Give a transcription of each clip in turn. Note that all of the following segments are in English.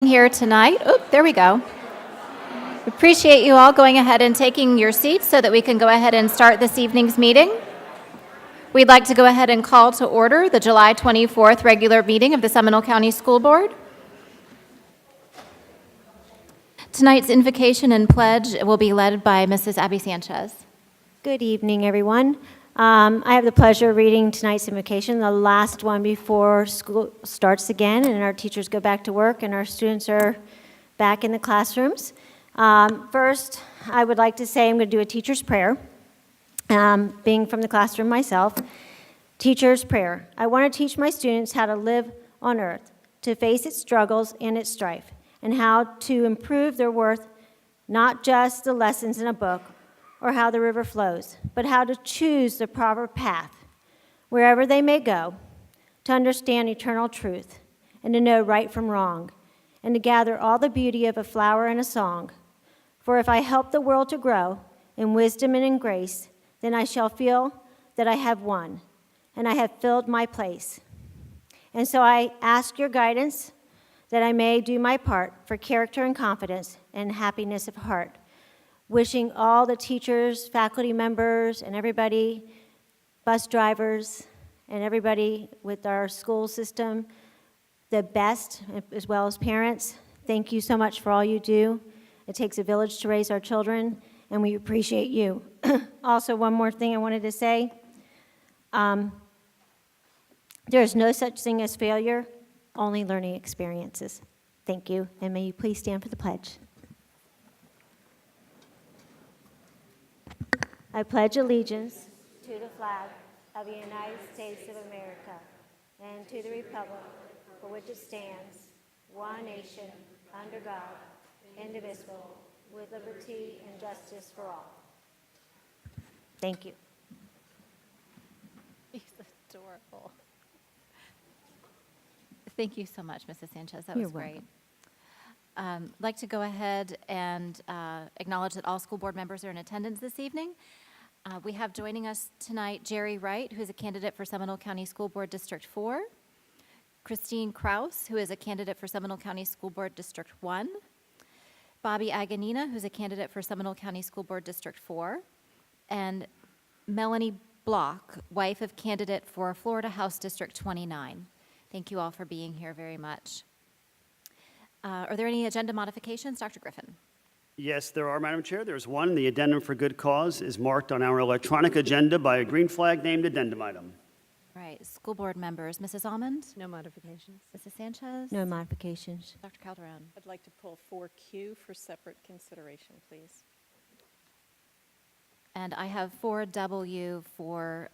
Here tonight. Oh, there we go. Appreciate you all going ahead and taking your seats so that we can go ahead and start this evening's meeting. We'd like to go ahead and call to order the July 24th regular meeting of the Seminole County School Board. Tonight's invocation and pledge will be led by Mrs. Abby Sanchez. Good evening, everyone. I have the pleasure of reading tonight's invocation, the last one before school starts again and our teachers go back to work and our students are back in the classrooms. First, I would like to say I'm going to do a teacher's prayer, being from the classroom myself. Teacher's prayer. I want to teach my students how to live on earth, to face its struggles and its strife, and how to improve their worth, not just the lessons in a book, or how the river flows, but how to choose the proper path, wherever they may go, to understand eternal truth, and to know right from wrong, and to gather all the beauty of a flower and a song. For if I help the world to grow in wisdom and in grace, then I shall feel that I have won, and I have filled my place. And so I ask your guidance that I may do my part for character and confidence and happiness of heart, wishing all the teachers, faculty members, and everybody, bus drivers, and everybody with our school system the best, as well as parents. Thank you so much for all you do. It takes a village to raise our children, and we appreciate you. Also, one more thing I wanted to say. There is no such thing as failure, only learning experiences. Thank you, and may you please stand for the pledge. I pledge allegiance to the flag of the United States of America and to the republic for which it stands, one nation, under God, indivisible, with liberty and justice for all. Thank you. He's adorable. Thank you so much, Mrs. Sanchez. That You're was great. welcome. I'd like to go ahead and acknowledge that all school board members are in attendance this evening. We have joining us tonight Jerry Wright, who is a candidate for Seminole County School Board District 4, Christine Kraus, who is a candidate for Seminole County School Board District 1, Bobby Aganina, who's a candidate for Seminole County School Board District 4, and Melanie Block, wife of candidate for Florida House District 29. Thank you all for being here very much. Are there any agenda modifications? Dr. Griffin. Yes, there are, Madam Chair. There's one. The addendum for good cause is marked on our electronic agenda by a green flag named addendum item. Right. School board members. Mrs. Almond? No modifications. Mrs. Sanchez? No modifications. Dr. Calderon? I'd like to pull 4Q for separate consideration, please. And I have 4W for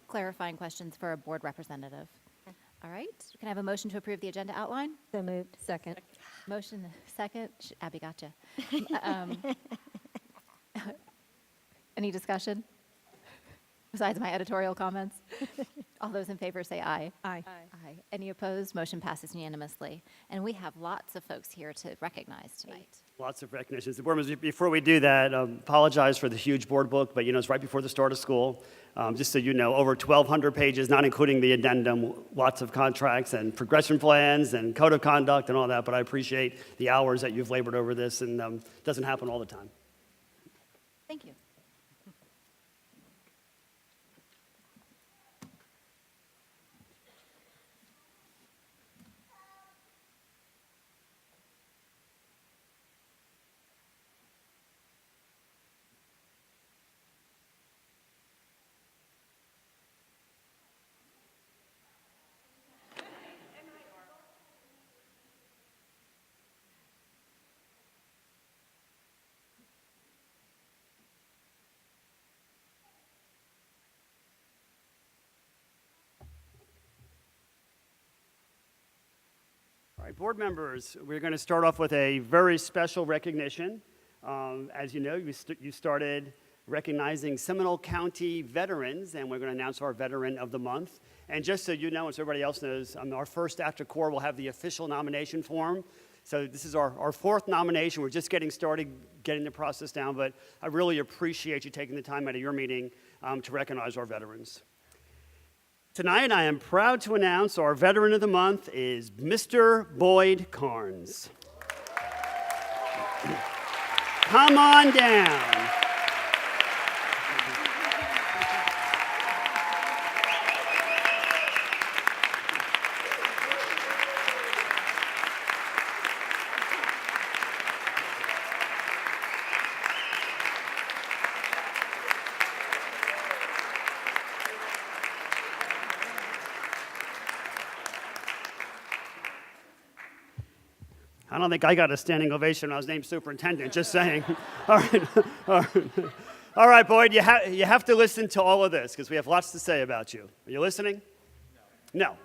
clarifying questions for a board representative. All right. Can I have a motion to approve the agenda outline? So moved. Second. Motion second. Abby, gotcha. Any discussion besides my editorial comments? All those in favor say aye. Aye. Aye. Any opposed? Motion passes unanimously. And we have lots of folks here to recognize tonight. Lots of recognitions. Board members, before we do that, apologize for the huge board book, but it's right before the start of school. Just so you know, over 1,200 pages, not including the addendum, lots of contracts and progression plans and code of conduct and all that, but I appreciate the hours that you've labored over this, and it doesn't happen all the time. Thank you. All right, board members, we're going to start off with a very special recognition. As you know, you started recognizing Seminole County veterans, and we're going to announce our Veteran of the Month. And just so you know, and so everybody else knows, our first after core will have the official nomination form. So this is our fourth nomination. We're just getting started, getting the process down, but I really appreciate you taking the time out of your meeting to recognize our veterans. Tonight, I am proud to announce our Veteran of the Month is Mr. Boyd Carnes. Come on down. I don't think I got a standing ovation when I was named superintendent, just saying. All right, all right, Boyd, you have to listen to all of this because we have lots to say about you. Are you listening? No.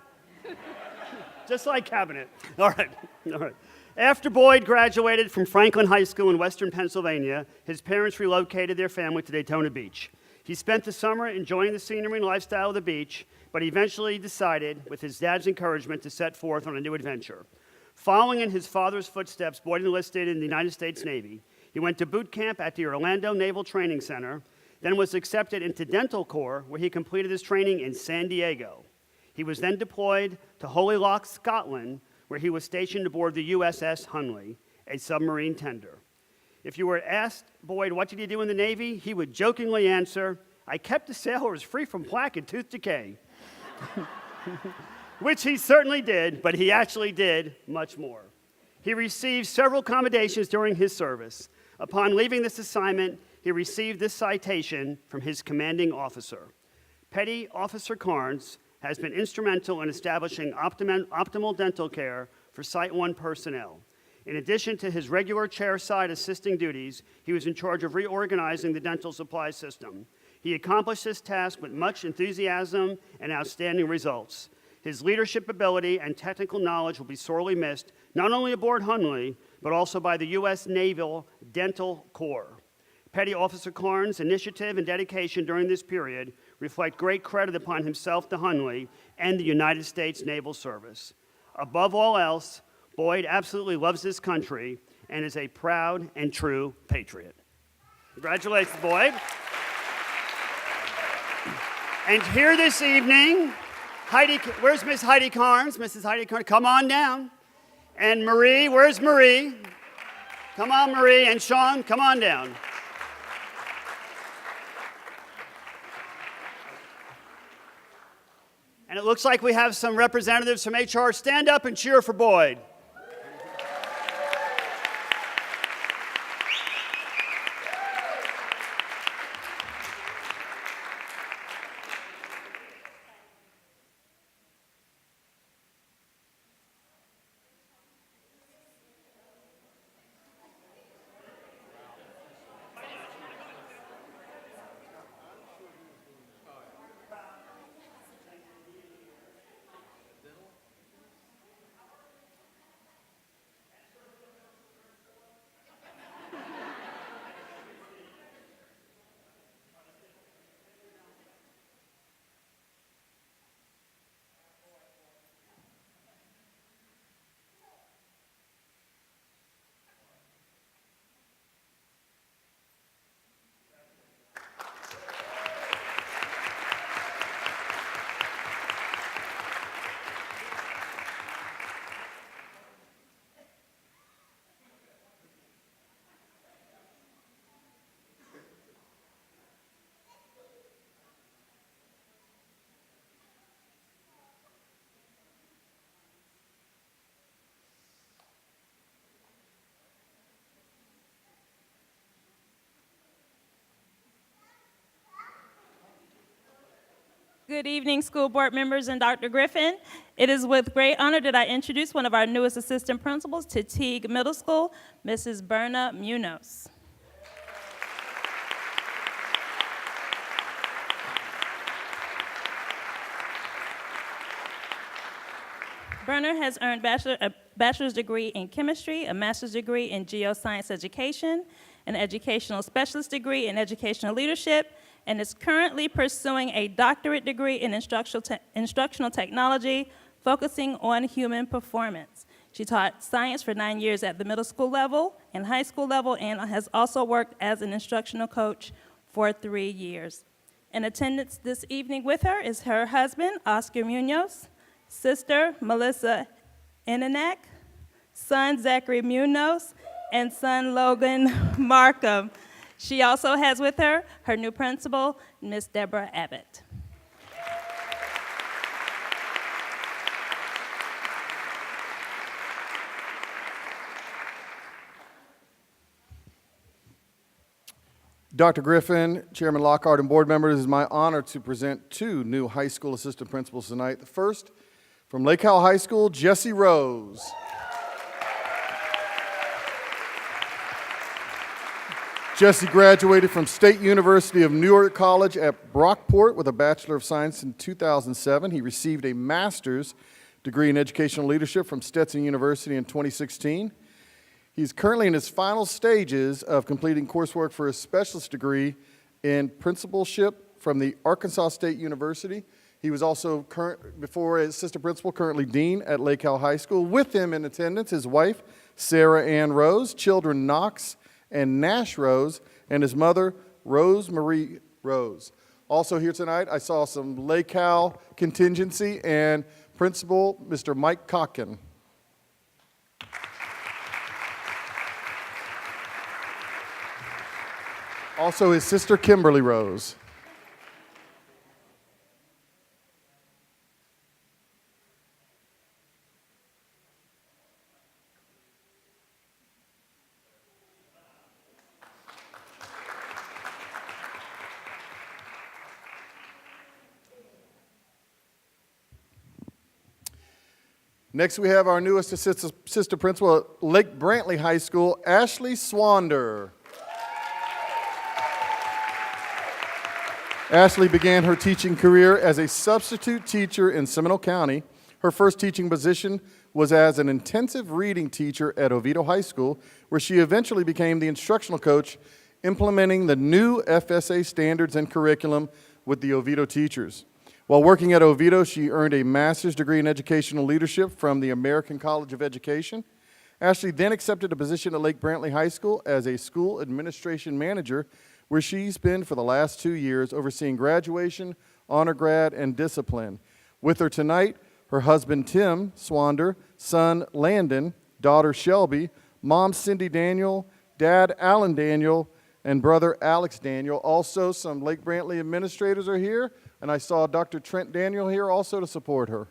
Just like cabinet. All right, all right. After Boyd graduated from Franklin High School in Western Pennsylvania, his parents relocated their family to Daytona Beach. He spent the summer enjoying the scenery and lifestyle of the beach, but he eventually decided, with his dad's encouragement, to set forth on a new adventure. Following in his father's footsteps, Boyd enlisted in the United States Navy. He went to boot camp at the Orlando Naval Training Center, then was accepted into Dental Corps, where he completed his training in San Diego. He was then deployed to Holy Loch, Scotland, where he was stationed aboard the USS Hunley, a submarine tender. If you were asked, Boyd, what did you do in the Navy? He would jokingly answer, I kept the sailors free from plaque and tooth decay. Which he certainly did, but he actually did much more. He received several commendations during his service. Upon leaving this assignment, he received this citation from his commanding officer. Petty Officer Carnes has been instrumental in establishing optimal dental care for Site 1 personnel. In addition to his regular chairside assisting duties, he was in charge of reorganizing the dental supply system. He accomplished this task with much enthusiasm and outstanding results. His leadership ability and technical knowledge will be sorely missed, not only aboard Hunley, but also by the U.S. Naval Dental Corps. Petty Officer Carnes' initiative and dedication during this period reflect great credit upon himself, the Hunley, and the United States Naval Service. Above all else, Boyd absolutely loves this country and is a proud and true patriot. Congratulations, Boyd. And here this evening, Heidi, where's Miss Heidi Carnes? Mrs. Heidi Carnes, come on down. And Marie, where's Marie? Come on, Marie. And Sean, come on down. And it looks like we have some representatives from HR. Stand up and cheer for Boyd. Good evening, school board members and Dr. Griffin. It is with great honor that I introduce one of our newest assistant principals to Teague Middle School, Mrs. Berna Munoz. Berna has earned a bachelor's degree in chemistry, a master's degree in geoscience education, an educational specialist degree in educational leadership, and is currently pursuing a doctorate degree in instructional technology, focusing on human performance. She taught science for 9 years at the middle school level and high school level, and has also worked as an instructional coach for 3 years. In attendance this evening with her is her husband, Oscar Munoz, sister, Melissa Inanak, son, Zachary Munoz, and son, Logan Markham. She also has with her her new principal, Miss Deborah Abbott. Dr. Griffin, Chairman Lockhart, and board members, it is my honor to present two new high school assistant principals tonight. The first, from Lake Howell High School, Jesse Rose. Jesse graduated from State University of New York College at Brockport with a Bachelor of Science in 2007. He received a master's degree in educational leadership from Stetson University in 2016. He's currently in his final stages of completing coursework for his specialist degree in principalship from the Arkansas State University. He was also, before assistant principal, currently dean at Lake Howell High School. With him in attendance, his wife, Sarah Ann Rose, children Knox and Nash Rose, and his mother, Rose Marie Rose. Also here tonight, I saw some Lake Howell contingency and principal, Mr. Mike Cocken. Also his sister, Kimberly Rose. Next, we have our newest assistant principal at Lake Brantley High School, Ashley Swander. Ashley began her teaching career as a substitute teacher in Seminole County. Her first teaching position was as an intensive reading teacher at Oviedo High School, where she eventually became the instructional coach, implementing the new FSA standards and curriculum with the Oviedo teachers. While working at Oviedo, she earned a master's degree in educational leadership from the American College of Education. Ashley then accepted a position at Lake Brantley High School as a school administration manager, where she's been for the last 2 years, overseeing graduation, honor grad, and discipline. With her tonight, her husband Tim Swander, son Landon, daughter Shelby, mom Cindy Daniel, dad Alan Daniel, and brother Alex Daniel. Also, some Lake Brantley administrators are here, and I saw Dr. Trent Daniel here also to support her.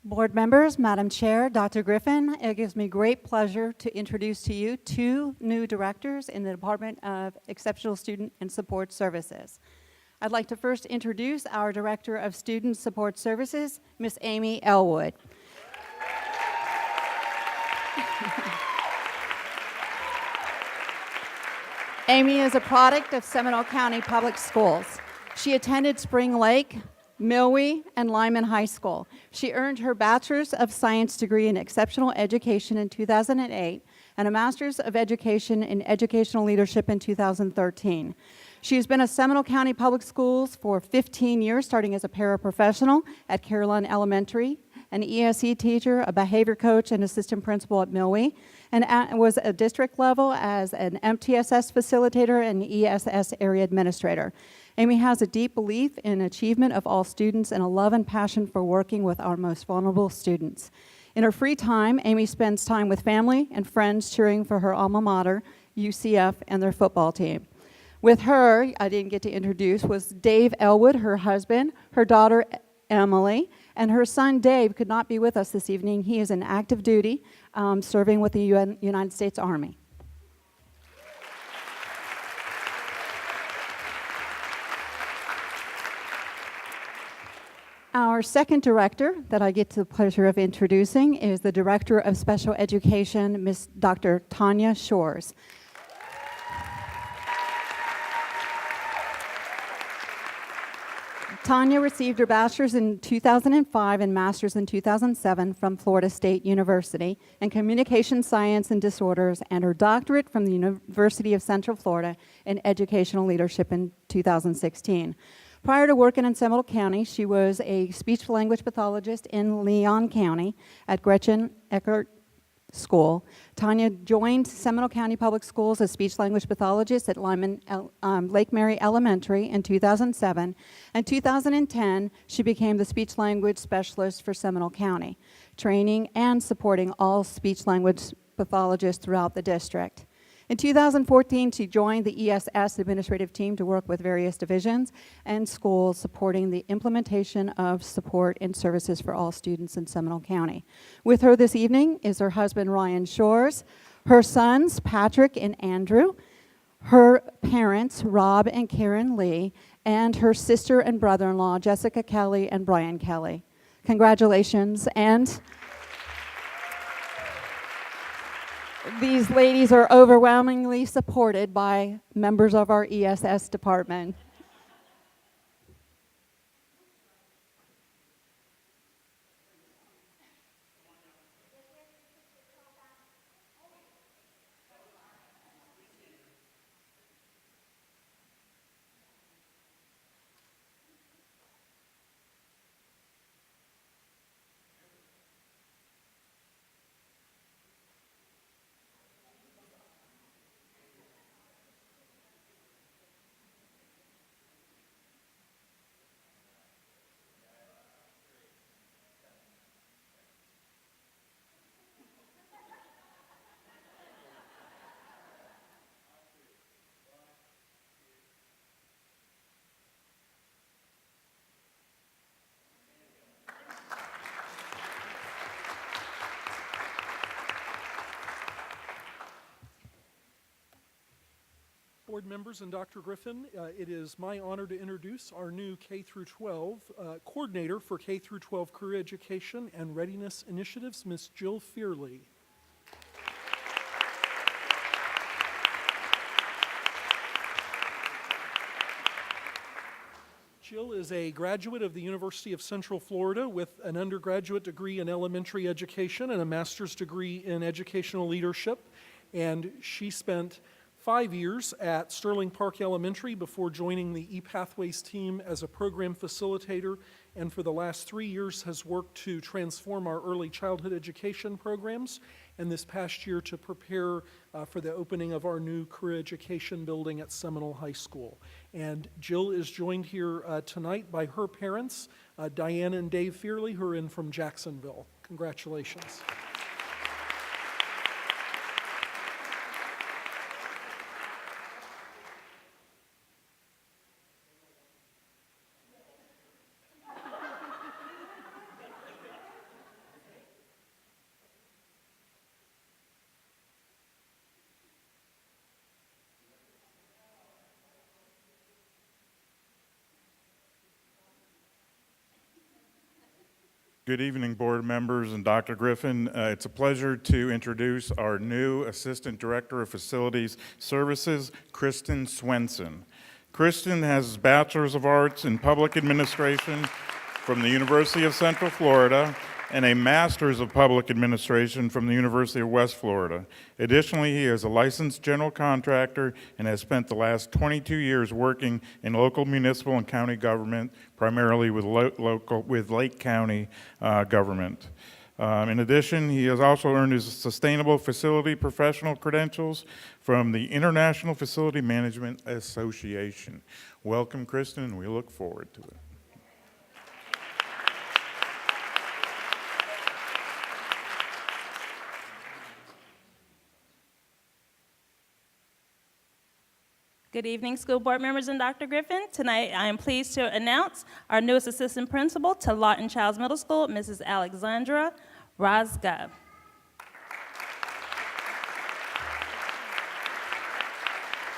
Board members, Madam Chair, Dr. Griffin, it gives me great pleasure to introduce to you two new directors in the Department of Exceptional Student and Support Services. I'd like to first introduce our Director of Student Support Services, Miss Amy Elwood. Amy is a product of Seminole County Public Schools. She attended Spring Lake, Milwee, and Lyman High School. She earned her Bachelor's of Science degree in Exceptional Education in 2008 and a Master's of Education in Educational Leadership in 2013. She has been at Seminole County Public Schools for 15 years, starting as a paraprofessional at Caroline Elementary, an ESE teacher, a behavior coach, and assistant principal at Milwee, and was at district level as an MTSS facilitator and ESS area administrator. Amy has a deep belief in achievement of all students and a love and passion for working with our most vulnerable students. In her free time, Amy spends time with family and friends cheering for her alma mater, UCF, and their football team. With her, I didn't get to introduce, was Dave Elwood, her husband, her daughter Emily, and her son Dave could not be with us this evening. He is in active duty serving with the United States Army. Our second director that I get the pleasure of introducing is the Director of Special Education, Ms. Dr. Tanya Shores. Tanya received her bachelor's in 2005 and master's in 2007 from Florida State University in communication science and disorders, and her doctorate from the University of Central Florida in educational leadership in 2016. Prior to working in Seminole County, she was a speech-language pathologist in Leon County at Gretchen Eckert School. Tanya joined Seminole County Public Schools as speech-language pathologist at Lake Mary Elementary in 2007. In 2010, she became the speech-language specialist for Seminole County, training and supporting all speech-language pathologists throughout the district. In 2014, she joined the ESS administrative team to work with various divisions and schools supporting the implementation of support and services for all students in Seminole County. With her this evening is her husband, Ryan Shores, her sons, Patrick and Andrew, her parents, Rob and Karen Lee, and her sister and brother-in-law, Jessica Kelly and Brian Kelly. Congratulations, and these ladies are overwhelmingly supported by members of our ESS department. Board members and Dr. Griffin, it is my honor to introduce our new K-12 coordinator for K-12 career education and readiness initiatives, Ms. Jill Fearley. Jill is a graduate of the University of Central Florida with an undergraduate degree in elementary education and a master's degree in educational leadership, and she spent 5 years at Sterling Park Elementary before joining the ePathways team as a program facilitator, and for the last 3 years has worked to transform our early childhood education programs, and this past year to prepare for the opening of our new career education building at Seminole High School. And Jill is joined here tonight by her parents, Diane and Dave Fearley, who are in from Jacksonville. Congratulations. Good evening, board members and Dr. Griffin. It's a pleasure to introduce our new Assistant Director of Facilities Services, Kristen Swenson. Kristen has a Bachelor's of Arts in Public Administration from the University of Central Florida and a Master's of Public Administration from the University of West Florida. Additionally, he is a licensed general contractor and has spent the last 22 years working in local municipal and county government, primarily with Lake County government. In addition, he has also earned his Sustainable Facility Professional credentials from the International Facility Management Association. Welcome, Kristen, and we look forward to it. Good evening, school board members and Dr. Griffin. Tonight, I am pleased to announce our newest assistant principal to Lawton Childs Middle School, Mrs. Alexandra Razga.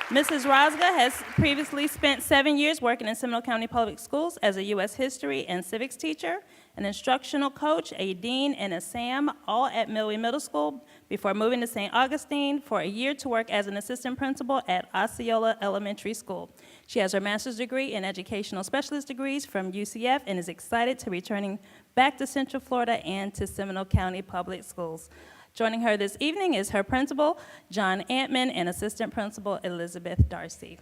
Mrs. Razga has previously spent 7 years working in Seminole County Public Schools as a U.S. history and civics teacher. an instructional coach, a dean, and a SAM, all at Millway Middle School, before moving to St. Augustine for a year to work as an assistant principal at Osceola Elementary School. She has her master's degree and educational specialist degrees from UCF and is excited to returning back to Central Florida and to Seminole County Public Schools. Joining her this evening is her principal, John Antman, and assistant principal, Elizabeth Darcy.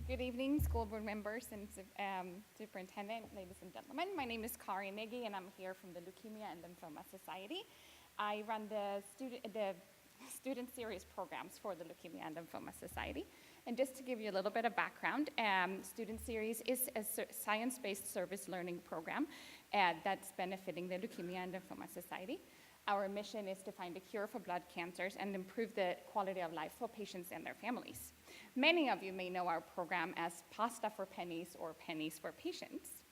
Good evening, school board members and superintendent, ladies and gentlemen. My name is Kari Miggy, and I'm here from the Leukemia and Lymphoma Society. I run the student series programs for the Leukemia and Lymphoma Society. And just to give you a little bit of background, Student Series is a science-based service learning program that's benefiting the Leukemia and Lymphoma Society. Our mission is to find a cure for blood cancers and improve the quality of life for patients and their families. Many of you may know our program as Pasta for Pennies or Pennies for Patients.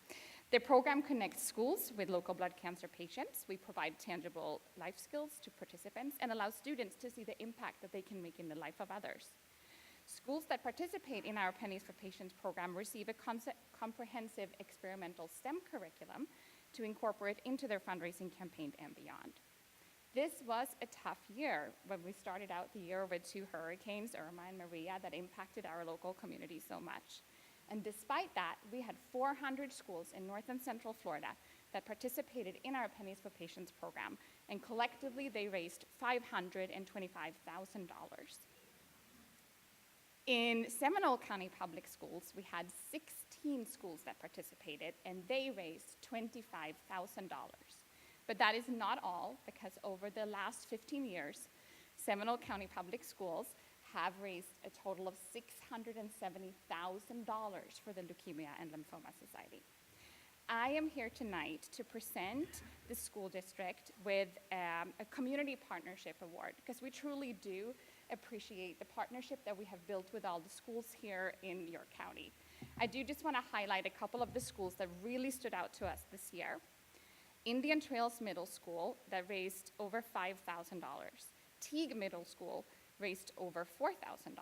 The program connects schools with local blood cancer patients. We provide tangible life skills to participants and allow students to see the impact that they can make in the life of others. Schools that participate in our Pennies for Patients program receive a comprehensive experimental STEM curriculum to incorporate into their fundraising campaign and beyond. This was a tough year when we started out the year with 2 hurricanes, Irma and Maria, that impacted our local community so much. And despite that, we had 400 schools in North and Central Florida that participated in our Pennies for Patients program, and collectively they raised $525,000. In Seminole County Public Schools, we had 16 schools that participated, and they raised $25,000. But that is not all, because over the last 15 years, Seminole County Public Schools have raised a total of $670,000 for the Leukemia and Lymphoma Society. I am here tonight to present the school district with a community partnership award, because we truly do appreciate the partnership that we have built with all the schools here in York County. I do just want to highlight a couple of the schools that really stood out to us this year. Indian Trails Middle School, that raised over $5,000. Teague Middle School raised over $4,000.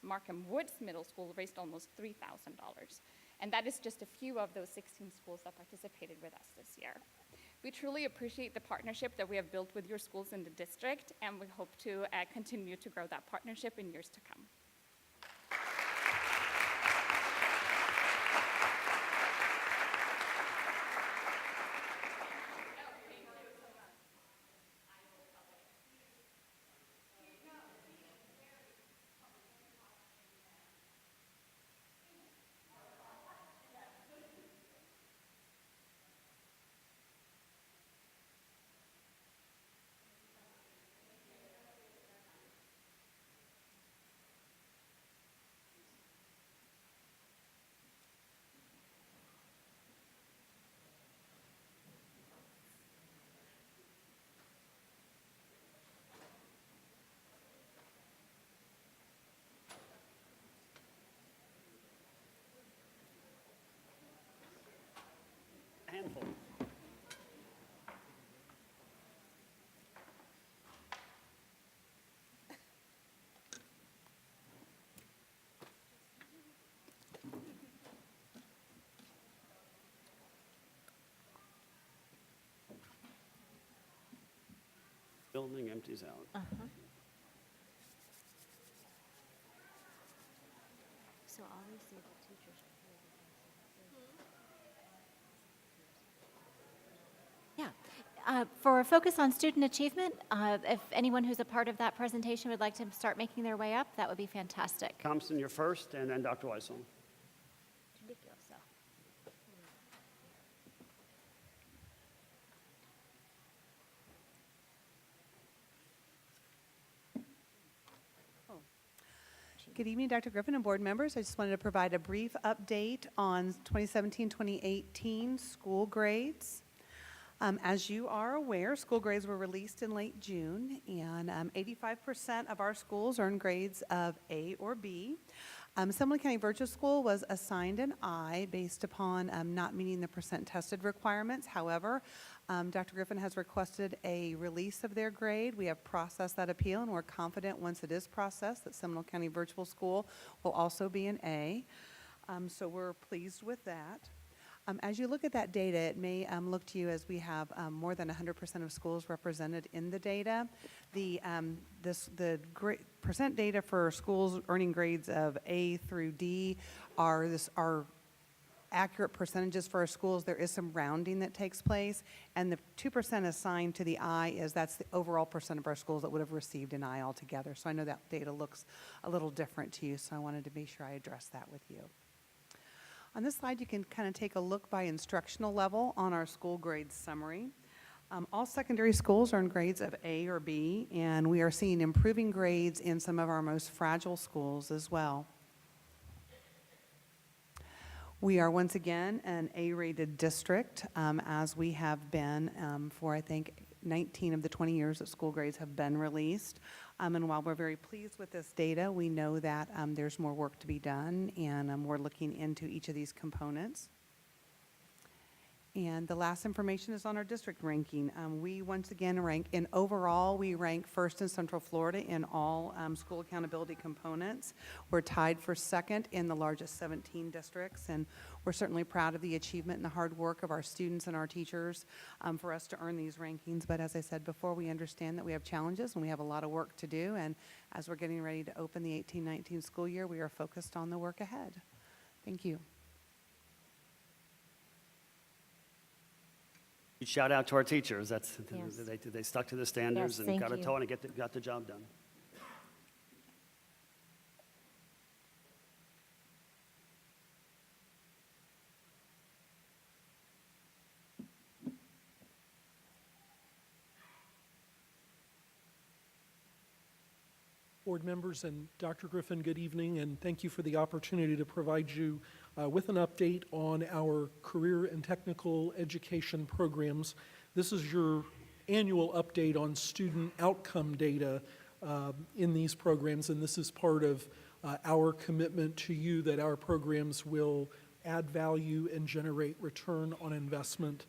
Markham Woods Middle School raised almost $3,000. And that is just a few of those 16 schools that participated with us this year. We truly appreciate the partnership that we have built with your schools in the district, and we hope to continue to grow that partnership in years to come. Handful. Building empties out. So obviously the teachers are here. Yeah. For a focus on student achievement, if anyone who's a part of that presentation would like to start making their way up, that would be fantastic. Thompson, you're first, and then Dr. Weissel. Ridiculous, though. Good evening, Dr. Griffin and board members. I just wanted to provide a brief update on 2017-2018 school grades. As you are aware, school grades were released in late June, and 85% of our schools earn grades of A or B. Seminole County Virtual School was assigned an I based upon not meeting the percent tested requirements. However, Dr. Griffin has requested a release of their grade. We have processed that appeal, and we're confident once it is processed that Seminole County Virtual School will also be an A. So we're pleased with that. As you look at that data, it may look to you as we have more than 100% of schools represented in the data. The percent data for schools earning grades of A through D are accurate percentages for our schools. There is some rounding that takes place, and the 2% assigned to the I that's the overall percent of our schools that would have received an I altogether. So I know that data looks a little different to you, so I wanted to make sure I address that with you. On this slide, you can kind of take a look by instructional level on our school grade summary. All secondary schools earn grades of A or B, and we are seeing improving grades in some of our most fragile schools as well. We are once again an A-rated district, as we have been for, I think, 19 of the 20 years that school grades have been released. And while we're very pleased with this data, we know that there's more work to be done, and we're looking into each of these components. And the last information is on our district ranking. We once again we rank first in Central Florida in all school accountability components. We're tied for second in the largest 17 districts, and we're certainly proud of the achievement and the hard work of our students and our teachers for us to earn these rankings. But as I said before, we understand that we have challenges and we have a lot of work to do, and as we're getting ready to open the 18-19 school year, we are focused on the work ahead. Thank you. Shout out to our teachers. Yes. They stuck to the standards Yes, and thank got a you. toe and got the job done. Board members and Dr. Griffin, good evening, and thank you for the opportunity to provide you with an update on our career and technical education programs. This is your annual update on student outcome data in these programs, and this is part of our commitment to you that our programs will add value and generate return on investment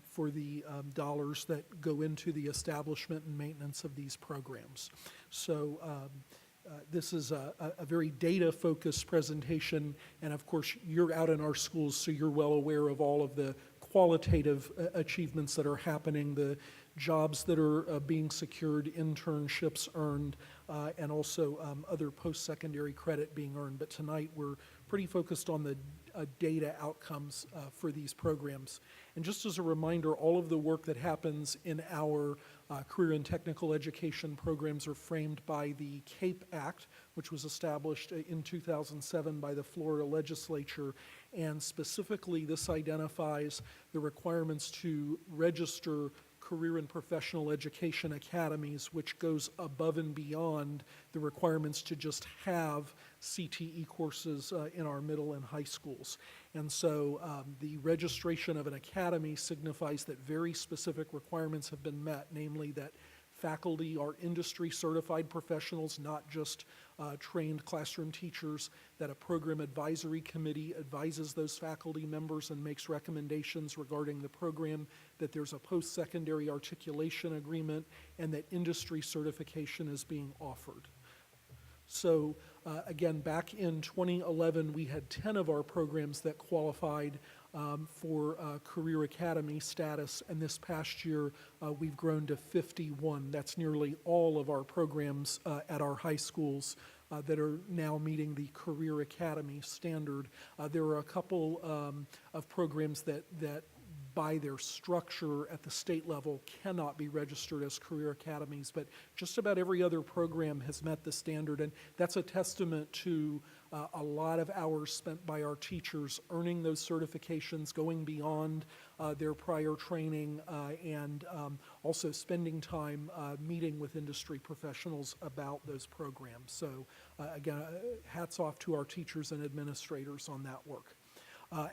for the dollars that go into the establishment and maintenance of these programs. So this is a very data-focused presentation, and of course, you're out in our schools, so you're well aware of all of the qualitative achievements that are happening, the jobs that are being secured, internships earned, and also other post-secondary credit being earned. But tonight, we're pretty focused on the data outcomes for these programs. And just as a reminder, all of the work that happens in our career and technical education programs are framed by the CAPE Act, which was established in 2007 by the Florida legislature. And specifically, this identifies the requirements to register career and professional education academies, which goes above and beyond the requirements to just have CTE courses in our middle and high schools. And so the registration of an academy signifies that very specific requirements have been met, namely that faculty are industry certified professionals, not just trained classroom teachers, that a program advisory committee advises those faculty members and makes recommendations regarding the program, that there's a post-secondary articulation agreement, and that industry certification is being offered. So again, back in 2011, we had 10 of our programs that qualified for Career Academy status, and this past year we've grown to 51. That's nearly all of our programs at our high schools that are now meeting the Career Academy standard. There are a couple of programs that by their structure at the state level cannot be registered as career academies, but just about every other program has met the standard, and that's a testament to a lot of hours spent by our teachers earning those certifications, going beyond their prior training, and also spending time meeting with industry professionals about those programs. So again, hats off to our teachers and administrators on that work.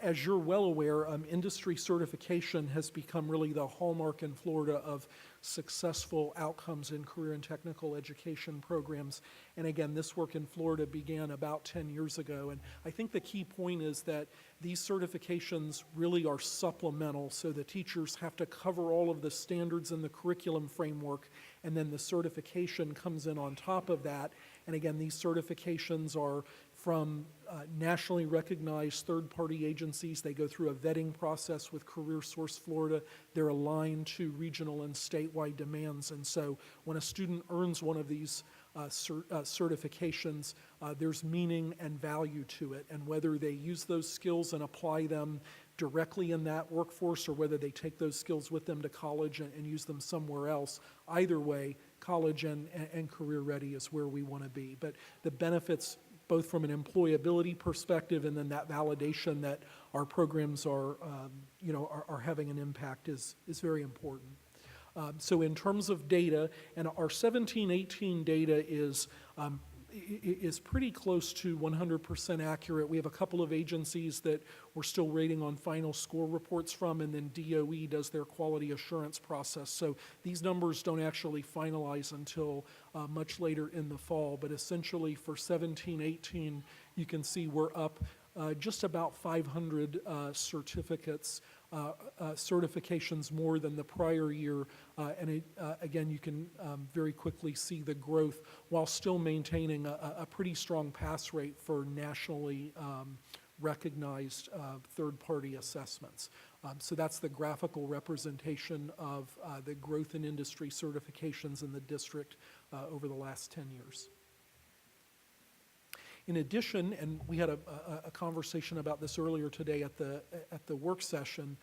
As you're well aware, industry certification has become really the hallmark in Florida of successful outcomes in career and technical education programs. And again, this work in Florida began about 10 years ago. And I think the key point is that these certifications really are supplemental, so the teachers have to cover all of the standards in the curriculum framework, and then the certification comes in on top of that. And again, these certifications are from nationally recognized third-party agencies. They go through a vetting process with CareerSource Florida. They're aligned to regional and statewide demands. And so when a student earns one of these certifications, there's meaning and value to it. And whether they use those skills and apply them directly in that workforce, or whether they take those skills with them to college and use them somewhere else, either way, college and career ready is where we want to be. But the benefits, both from an employability perspective and then that validation that our programs are having an impact is very important. So in terms of data, and our 17-18 data is pretty close to 100% accurate. We have a couple of agencies that we're still waiting on final score reports from, and then DOE does their quality assurance process. So these numbers don't actually finalize until much later in the fall, but essentially for 17-18, you can see we're up just about 500 certifications more than the prior year, and again, you can very quickly see the growth while still maintaining a pretty strong pass rate for nationally recognized third-party assessments. So that's the graphical representation of the growth in industry certifications in the district over the last 10 years. In addition, and we had a conversation about this earlier today at the work session,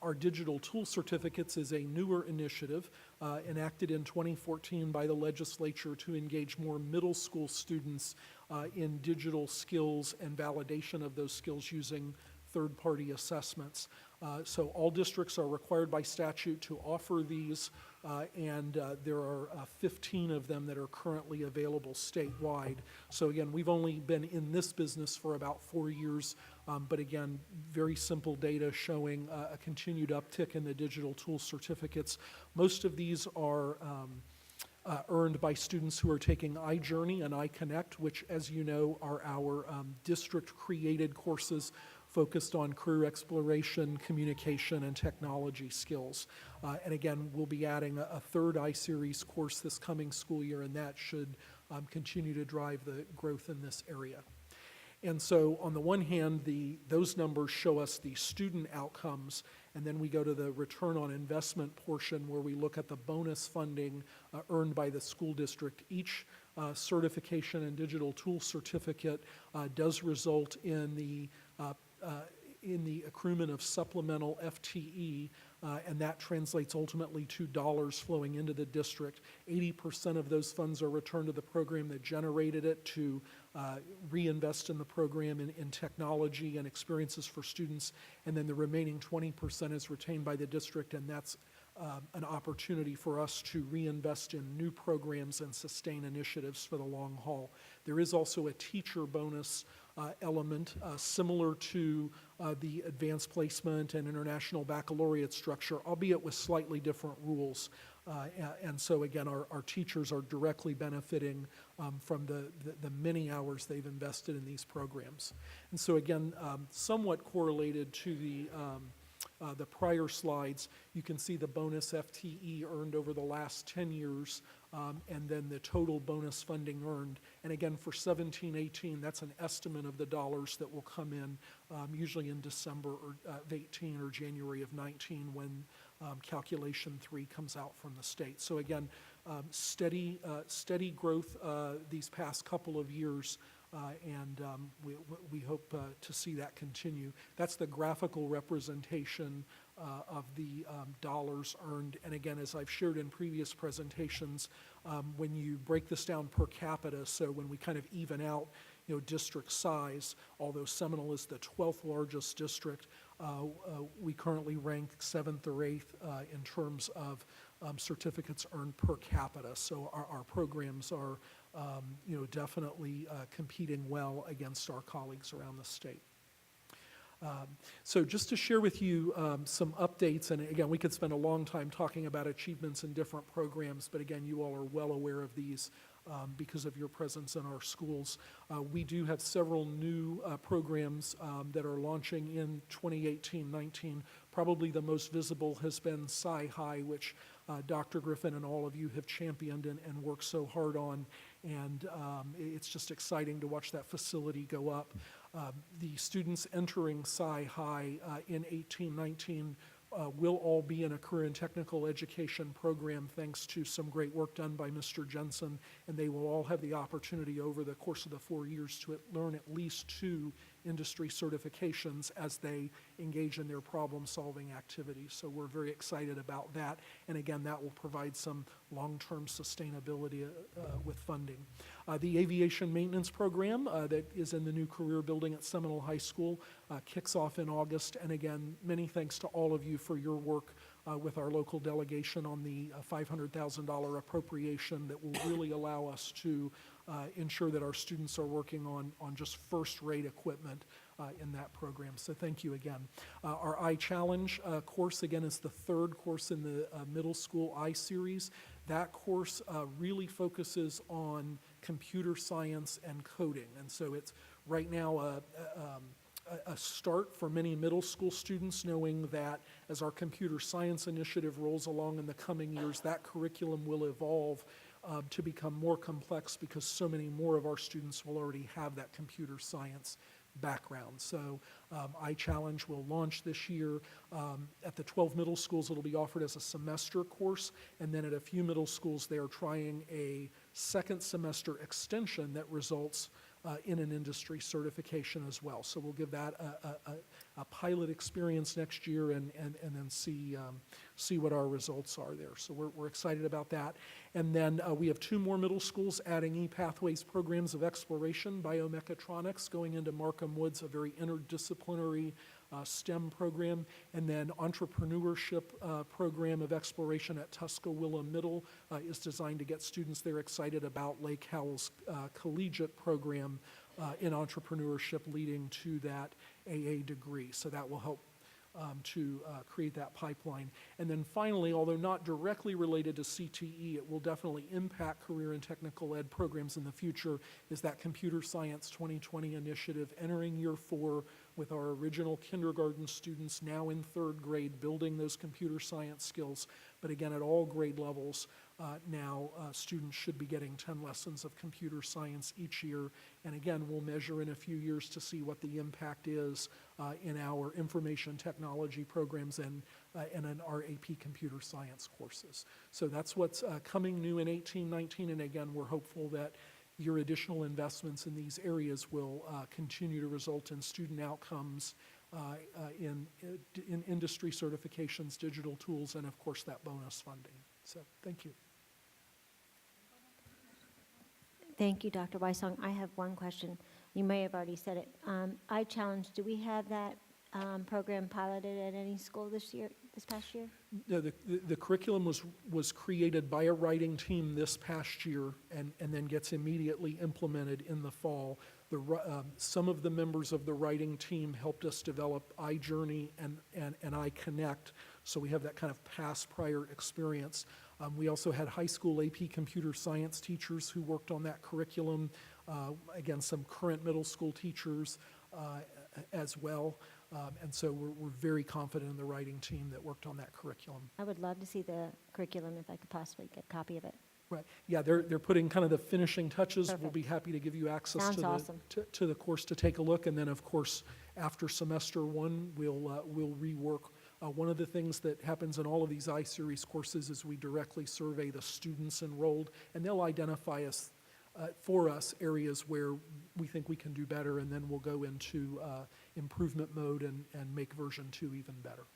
our digital tool certificates is a newer initiative enacted in 2014 by the legislature to engage more middle school students in digital skills and validation of those skills using third-party assessments. So all districts are required by statute to offer these, and there are 15 of them that are currently available statewide. So again, we've only been in this business for about 4 years, but again, very simple data showing a continued uptick in the digital tool certificates. Most of these are earned by students who are taking iJourney and iConnect, which, as you know, are our district-created courses focused on career exploration, communication, and technology skills. And again, we'll be adding a third iSeries course this coming school year, and that should continue to drive the growth in this area. And so on the one hand, those numbers show us the student outcomes, and then we go to the return on investment portion where we look at the bonus funding earned by the school district. Each certification and digital tool certificate does result in the accruement of supplemental FTE, and that translates ultimately to dollars flowing into the district. 80% of those funds are returned to the program that generated it to reinvest in the program in technology and experiences for students, and then the remaining 20% is retained by the district, and that's an opportunity for us to reinvest in new programs and sustain initiatives for the long haul. There is also a teacher bonus element similar to the advanced placement and international baccalaureate structure, albeit with slightly different rules. And so again, our teachers are directly benefiting from the many hours they've invested in these programs. And so again, somewhat correlated to the prior slides, you can see the bonus FTE earned over the last 10 years, and then the total bonus funding earned. And again, for 17-18, that's an estimate of the dollars that will come in, usually in December of 18 or January of 19 when calculation 3 comes out from the state. So again, steady growth these past couple of years, and we hope to see that continue. That's the graphical representation of the dollars earned. And again, as I've shared in previous presentations, when you break this down per capita, so when we kind of even out district size, although Seminole is the 12th largest district, we currently rank 7th or 8th in terms of certificates earned per capita. So our programs are definitely competing well against our colleagues around the state. So just to share with you some updates, and again, we could spend a long time talking about achievements in different programs, but again, you all are well aware of these because of your presence in our schools. We do have several new programs that are launching in 2018-19. Probably the most visible has been Sci-High, which Dr. Griffin and all of you have championed and worked so hard on, and it's just exciting to watch that facility go up. The students entering Sci-High in 18-19 will all be in a career and technical education program thanks to some great work done by Mr. Jensen, and they will all have the opportunity over the course of the 4 years to learn at least 2 industry certifications as they engage in their problem-solving activities. So we're very excited about that, and again, that will provide some long-term sustainability with funding. The aviation maintenance program that is in the new career building at Seminole High School kicks off in August, and again, many thanks to all of you for your work with our local delegation on the $500,000 appropriation that will really allow us to ensure that our students are working on just first-rate equipment in that program. So thank you again. Our iChallenge course, again, is the 3rd course in the middle school I-Series. That course really focuses on computer science and coding. And so it's right now a start for many middle school students, knowing that as our computer science initiative rolls along in the coming years, that curriculum will evolve to become more complex because so many more of our students will already have that computer science background. So iChallenge will launch this year. At the 12 middle schools, it'll be offered as a semester course, and then at a few middle schools, they are trying a 2nd semester extension that results in an industry certification as well. So we'll give that a pilot experience next year and then see what our results are there. So we're excited about that. And then we have 2 more middle schools adding ePathways programs of exploration, biomechatronics, going into Markham Woods, a very interdisciplinary STEM program, and then entrepreneurship program of exploration at Tuscaloosa Middle is designed to get students there excited about Lake Howell's collegiate program in entrepreneurship leading to that AA degree. So that will help to create that pipeline. And then finally, although not directly related to CTE, it will definitely impact career and technical ed programs in the future, is that Computer Science 2020 initiative entering year 4 with our original kindergarten students now in 3rd grade building those computer science skills. But again, at all grade levels, now students should be getting 10 lessons of computer science each year. And again, we'll measure in a few years to see what the impact is in our information technology programs and in our AP computer science courses. So that's what's coming new in 18-19, and again, we're hopeful that your additional investments in these areas will continue to result in student outcomes in industry certifications, digital tools, and of course that bonus funding. So thank you. Thank you, Dr. Weissong. I have one question. You may have already said it. iChallenge, do we have that program piloted at any school this past year? No, the curriculum was created by a writing team this past year and then gets immediately implemented in the fall. Some of the members of the writing team helped us develop iJourney and iConnect, so we have that kind of past prior experience. We also had high school AP computer science teachers who worked on that curriculum, again, some current middle school teachers as well. And so we're very confident in the writing team that worked on that curriculum. I would love to see the curriculum if I could possibly get a copy of it. Right. Yeah, they're putting kind of the finishing touches. Perfect. We'll be happy to give you access Sounds awesome. to the course to take a look. And then, of course, after semester 1, we'll rework. One of the things that happens in all of these I-Series courses is we directly survey the students enrolled, and they'll identify for us areas where we think we can do better, and then we'll go into improvement mode and make version 2 even better.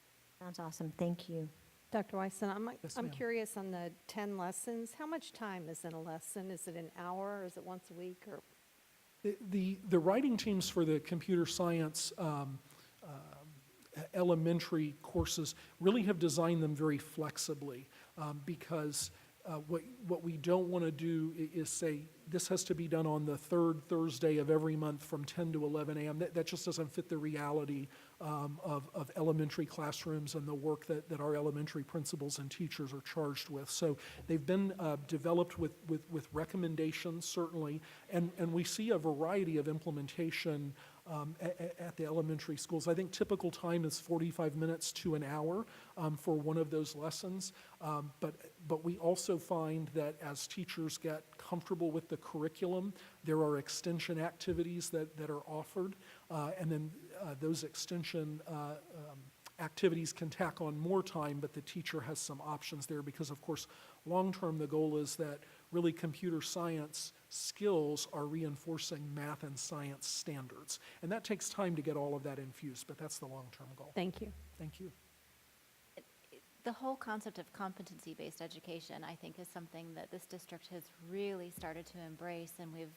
Sounds awesome. Thank you. Dr. Weisson, Yes, I'm ma'am. curious on the 10 lessons. How much time is in a lesson? Is it an hour, or is it once a week, or? The writing teams for the computer science elementary courses really have designed them very flexibly because What we don't want to do is say, this has to be done on the third Thursday of every month from 10 to 11 a.m. That just doesn't fit the reality of elementary classrooms and the work that our elementary principals and teachers are charged with. So they've been developed with recommendations, certainly, and we see a variety of implementation at the elementary schools. I think typical time is 45 minutes to an hour for one of those lessons. But we also find that as teachers get comfortable with the curriculum, there are extension activities that are offered, and then those extension activities can tack on more time, but the teacher has some options there because, of course, long-term the goal is that really computer science skills are reinforcing math and science standards. And that takes time to get all of that infused, but that's the long-term goal. Thank you. Thank you. The whole concept of competency-based education, I think, is something that this district has really started to embrace, and we've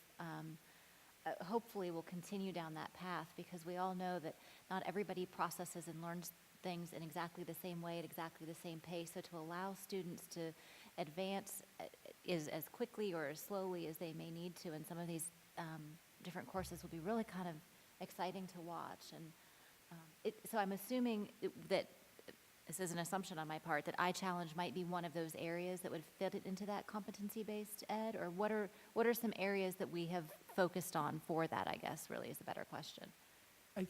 hopefully will continue down that path, because we all know that not everybody processes and learns things in exactly the same way at exactly the same pace. So to allow students to advance as quickly or as slowly as they may need to in some of these different courses will be really kind of exciting to watch. And so I'm assuming that, this is an assumption on my part, that iChallenge might be one of those areas that would fit it into that competency-based ed, or what are some areas that we have focused on for that, I guess, really is a better question. I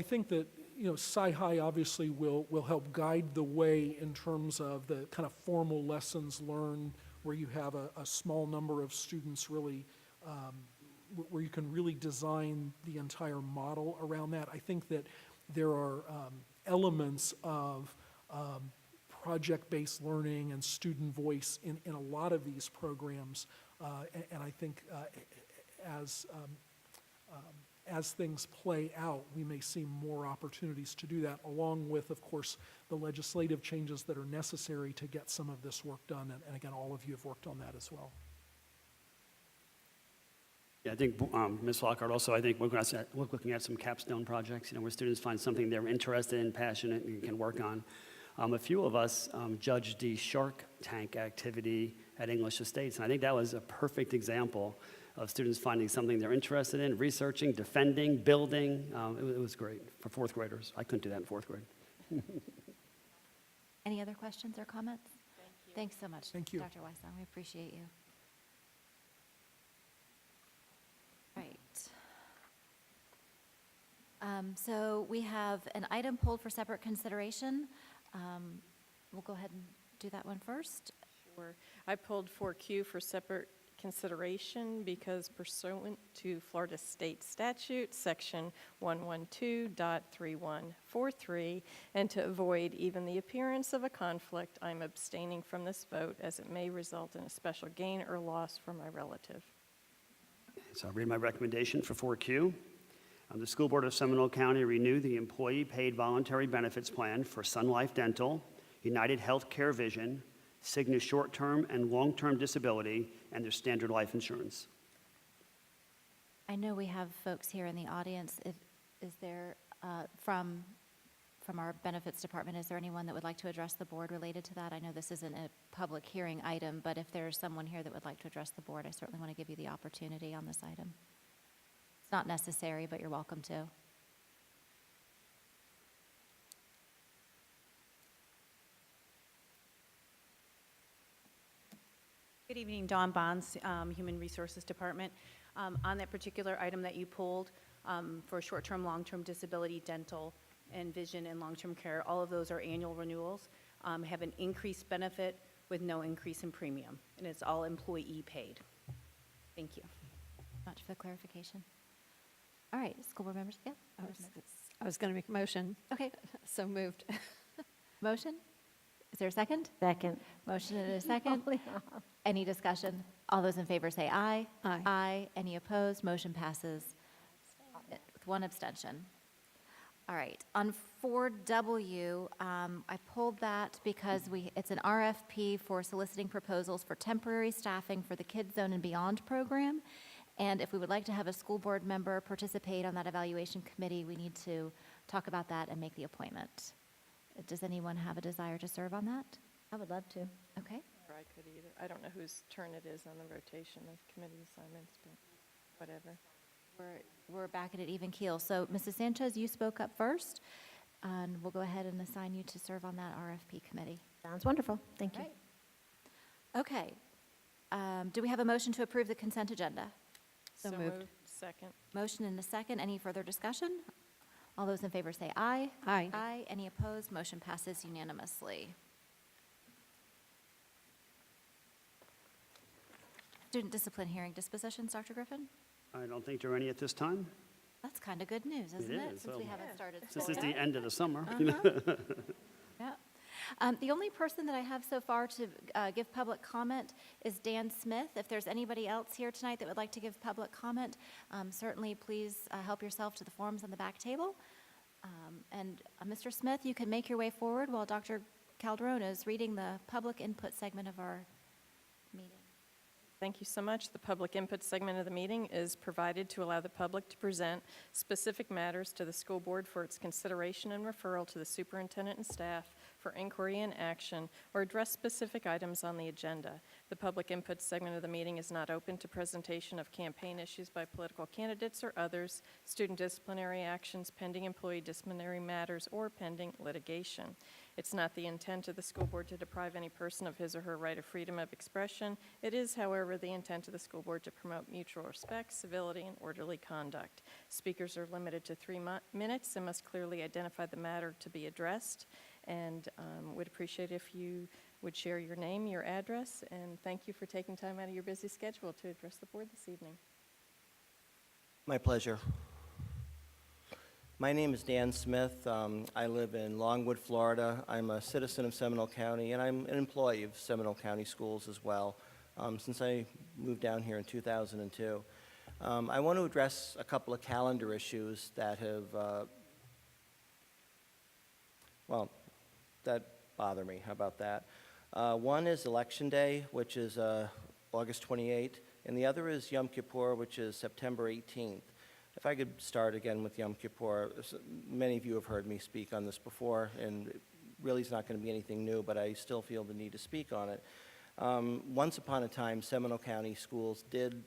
think that, Sci-Hi obviously will help guide the way in terms of the kind of formal lessons learned where you have a small number of students really, where you can really design the entire model around that. I think that there are elements of project-based learning and student voice in a lot of these programs, and I think as things play out, we may see more opportunities to do that, along with, of course, the legislative changes that are necessary to get some of this work done. And again, all of you have worked on that as well. Yeah, I think Ms. Lockhart also, I think we're looking at some capstone projects, where students find something they're interested in, passionate, and can work on. A few of us judged the Shark Tank activity at English Estates, and I think that was a perfect example of students finding something they're interested in, researching, defending, building. It was great for fourth graders. I couldn't do that in fourth grade. Any other questions or comments? Thank you. Thanks so much, Thank you. Dr. Weissong. We appreciate you. Right. So we have an item pulled for separate consideration. We'll go ahead and do that one first. Sure. I pulled 4Q for separate consideration because pursuant to Florida State Statute, Section 112.3143, and to avoid even the appearance of a conflict, I'm abstaining from this vote as it may result in a special gain or loss for my relative. So I'll read my recommendation for 4Q. The School Board of Seminole County renew the Employee Paid Voluntary Benefits Plan for Sun Life Dental, United Healthcare Vision, Cigna Short-Term and Long-Term Disability, and their standard life insurance. I know we have folks here in the audience. Is there, from our benefits department, is there anyone that would like to address the board related to that? I know this isn't a public hearing item, but if there's someone here that would like to address the board, I certainly want to give you the opportunity on this item. It's not necessary, but you're welcome to. Good evening, Dawn Bonds, Human Resources Department. On that particular item that you pulled for short-term, long-term disability, dental, and vision and long-term care, all of those are annual renewals, have an increased benefit with no increase in premium, and it's all employee paid. Thank you. Much for the clarification. All right, school board members, yeah? I was going to make a motion. Okay, So moved. motion? Is there a second? Second. Motion and a second. Any discussion? All those in favor say aye. Aye. Aye. Any opposed? Motion passes with one abstention. All right, on 4W, I pulled that because it's an RFP for soliciting proposals for temporary staffing for the Kids Zone and Beyond program. And if we would like to have a school board member participate on that evaluation committee, we need to talk about that and make the appointment. Does anyone have a desire to serve on that? I would love to. Okay. I could either. I don't know whose turn it is on the rotation of committee assignments, but whatever. We're back at an even keel. So, Mrs. Sanchez, you spoke up first, and we'll go ahead and assign you to serve on that RFP committee. Sounds wonderful. Thank you. Right. Okay. Do we have a motion to approve the consent agenda? So moved. Second. Motion and a second. Any further discussion? All those in favor say aye. Aye. Aye. Any opposed? Motion passes unanimously. Student discipline hearing dispositions, Dr. Griffin? I don't think there are any at this time. That's kind of good news, isn't it? is, Since we so- haven't started This school is the yet. end of the summer. Yeah. The only person that I have so far to give public comment is Dan Smith. If there's anybody else here tonight that would like to give public comment, certainly please help yourself to the forms on the back table. And Mr. Smith, you can make your way forward while Dr. Calderon is reading the public input segment of our meeting. Thank you so much. The public input segment of the meeting is provided to allow the public to present specific matters to the school board for its consideration and referral to the superintendent and staff for inquiry and action, or address specific items on the agenda. The public input segment of the meeting is not open to presentation of campaign issues by political candidates or others, student disciplinary actions, pending employee disciplinary matters, or pending litigation. It's not the intent of the school board to deprive any person of his or her right of freedom of expression. It is, however, the intent of the school board to promote mutual respect, civility, and orderly conduct. Speakers are limited to 3 minutes and must clearly identify the matter to be addressed. And would appreciate if you would share your name, your address, and thank you for taking time out of your busy schedule to address the board this evening. My pleasure. My name is Dan Smith. I live in Longwood, Florida. I'm a citizen of Seminole County, and I'm an employee of Seminole County Schools as well, since I moved down here in 2002. I want to address a couple of calendar issues that have, that bother me. How about that? One is Election Day, which is August 28th, and the other is Yom Kippur, which is September 18th. If I could start again with Yom Kippur, many of you have heard me speak on this before, and it really is not going to be anything new, but I still feel the need to speak on it. Once upon a time, Seminole County schools did